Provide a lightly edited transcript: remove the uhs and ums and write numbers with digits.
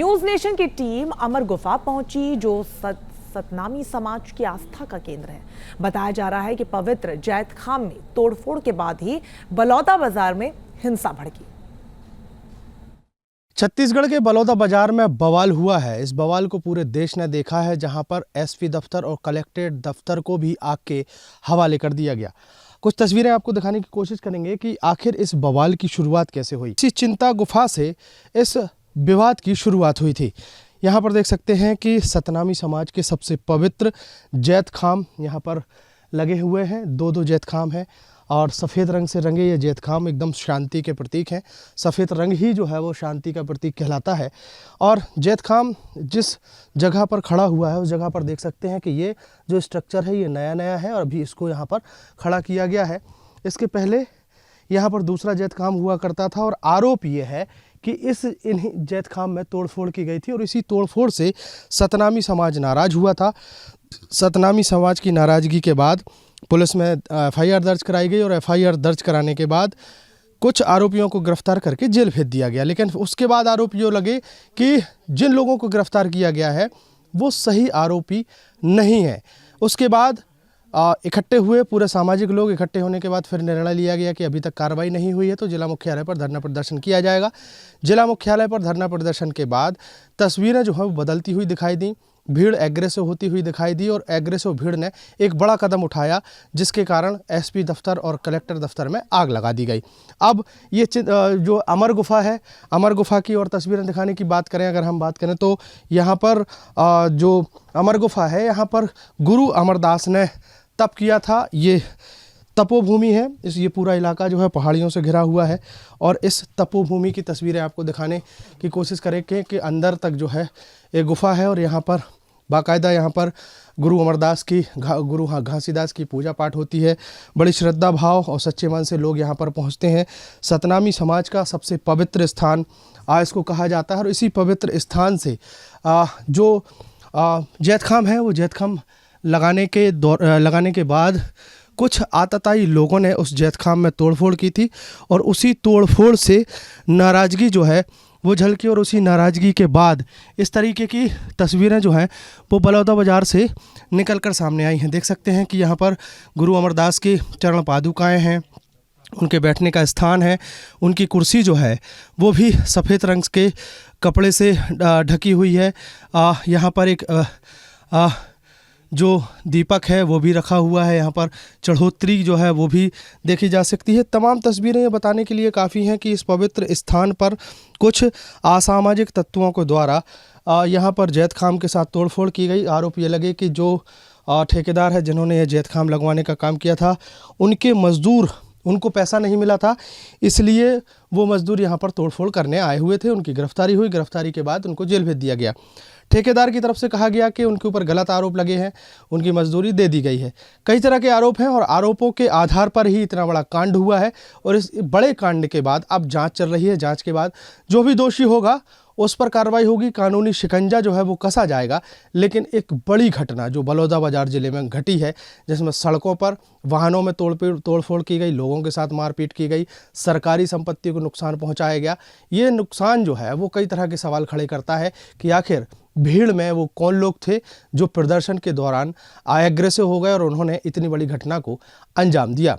News nation की team अमर गुफा पहुंची, जो सतनामी समाज की आस्था का केंद्र है। बताया जा रहा है कि पवित्र जैत खाम में तोड़फोड़ के बाद ही बलौदा बाजार में हिंसा भड़की। छत्तीसगढ़ के बलौदा बाजार में बवाल हुआ है। इस बवाल को पूरे देश ने देखा है, जहां पर एसपी दफ्तर और कलेक्ट्रेट दफ्तर को भी आग के हवाले कर दिया गया। कुछ तस्वीरें आपको दिखाने की कोशिश करेंगे कि आखिर इस बवाल की शुरुआत कैसे हुई। इसी चिंता गुफा से इस विवाद की शुरुआत हुई थी। यहाँ पर देख सकते हैं कि सतनामी समाज के सबसे पवित्र जैत खाम यहाँ पर लगे हुए हैं। दो जैत खाम हैं और सफ़ेद रंग से रंगे ये जैत खाम एकदम शांति के प्रतीक हैं। सफ़ेद रंग ही जो है वो शांति का प्रतीक कहलाता है। और जैत खाम जिस जगह पर खड़ा हुआ है उस जगह पर देख सकते हैं कि ये जो स्ट्रक्चर है ये नया है और अभी इसको यहाँ पर खड़ा किया गया है। इसके पहले यहाँ पर दूसरा जैत खाम हुआ करता था और आरोप ये है कि इन्हीं जैत खाम में तोड़फोड़ की गई थी और इसी तोड़फोड़ से सतनामी समाज नाराज़ हुआ था। सतनामी समाज की नाराज़गी के बाद पुलिस में एफआईआर दर्ज कराई गई और एफआईआर दर्ज कराने के बाद कुछ आरोपियों को गिरफ्तार करके जेल भेज दिया गया। लेकिन उसके बाद आरोप ये लगे कि जिन लोगों को गिरफ्तार किया गया है वो सही आरोपी नहीं है। उसके बाद इकट्ठे हुए पूरे सामाजिक लोग। इकट्ठे होने के बाद फिर निर्णय लिया गया कि अभी तक कार्रवाई नहीं हुई है तो जिला मुख्यालय पर धरना प्रदर्शन किया जाएगा। जिला मुख्यालय पर धरना प्रदर्शन के बाद तस्वीरें जो है वो बदलती हुई दिखाई दी। भीड़ एग्रेसिव होती हुई दिखाई दी और एग्रेसिव भीड़ ने एक बड़ा कदम उठाया, जिसके कारण एसपी दफ्तर और कलेक्टर दफ्तर में आग लगा दी गई। अब ये जो अमर गुफा है, अमर गुफा की और तस्वीरें दिखाने की बात करें, अगर हम बात करें तो यहाँ पर जो अमर गुफा है यहाँ पर गुरु अमरदास ने तप किया था। ये तपोभूमि है। ये पूरा इलाका जो है पहाड़ियों से घिरा हुआ है और इस तपोभूमि की तस्वीरें आपको दिखाने की कोशिश करेंगे कि अंदर तक जो है एक गुफा है और यहाँ पर बाकायदा यहाँ पर गुरु अमरदास की गुरु घासीदास की पूजा पाठ होती है। बड़ी श्रद्धा भाव और सच्चे मन से लोग यहाँ पर पहुँचते हैं। सतनामी समाज का सबसे पवित्र स्थान इसको कहा जाता है और इसी पवित्र स्थान से जो जैत खाम है वो जैत खाम लगाने के बाद कुछ आतताई लोगों ने उस जैत खाम में तोड़फोड़ की थी और उसी तोड़फोड़ से नाराज़गी जो है वो झलकी और उसी नाराज़गी के बाद इस तरीके की तस्वीरें जो हैं वो बलौदा बाज़ार से निकल कर सामने आई हैं। देख सकते हैं कि यहाँ पर गुरु अमरदास की चरण पादुकाएँ हैं, उनके बैठने का स्थान है, उनकी कुर्सी जो है वो भी सफ़ेद रंग के कपड़े से ढकी हुई है। यहाँ पर एक जो दीपक है वो भी रखा हुआ है। यहाँ पर चढ़ोतरी जो है वो भी देखी जा सकती है। तमाम तस्वीरें ये बताने के लिए काफ़ी हैं कि इस पवित्र स्थान पर कुछ असामाजिक तत्वों के द्वारा यहाँ पर जैत खाम के साथ तोड़फोड़ की गई। आरोप ये लगे कि जो ठेकेदार है जिन्होंने ये जैत खाम लगवाने का काम किया था उनको पैसा नहीं मिला था, इसलिए वो मजदूर यहाँ पर तोड़फोड़ करने आए हुए थे। उनकी गिरफ्तारी हुई। गिरफ्तारी के बाद उनको जेल भेज दिया गया। ठेकेदार की तरफ से कहा गया कि उनके ऊपर गलत आरोप लगे हैं, उनकी मजदूरी दे दी गई है। कई तरह के आरोप हैं और आरोपों के आधार पर ही इतना बड़ा कांड हुआ है और इस बड़े कांड के बाद अब जांच चल रही है। जांच के बाद जो भी दोषी होगा उस पर कार्रवाई होगी, कानूनी शिकंजा जो है वो कसा जाएगा। लेकिन एक बड़ी घटना जो बलौदा बाजार ज़िले में घटी है, जिसमें सड़कों पर वाहनों में तोड़फोड़ की गई, लोगों के साथ मारपीट की गई, सरकारी संपत्ति को नुकसान पहुंचाया गया। ये नुकसान जो है वो कई तरह के सवाल खड़े करता है कि आखिर भीड़ में वो कौन लोग थे जो प्रदर्शन के दौरान एग्रेसिव हो गए और उन्होंने इतनी बड़ी घटना को अंजाम दिया।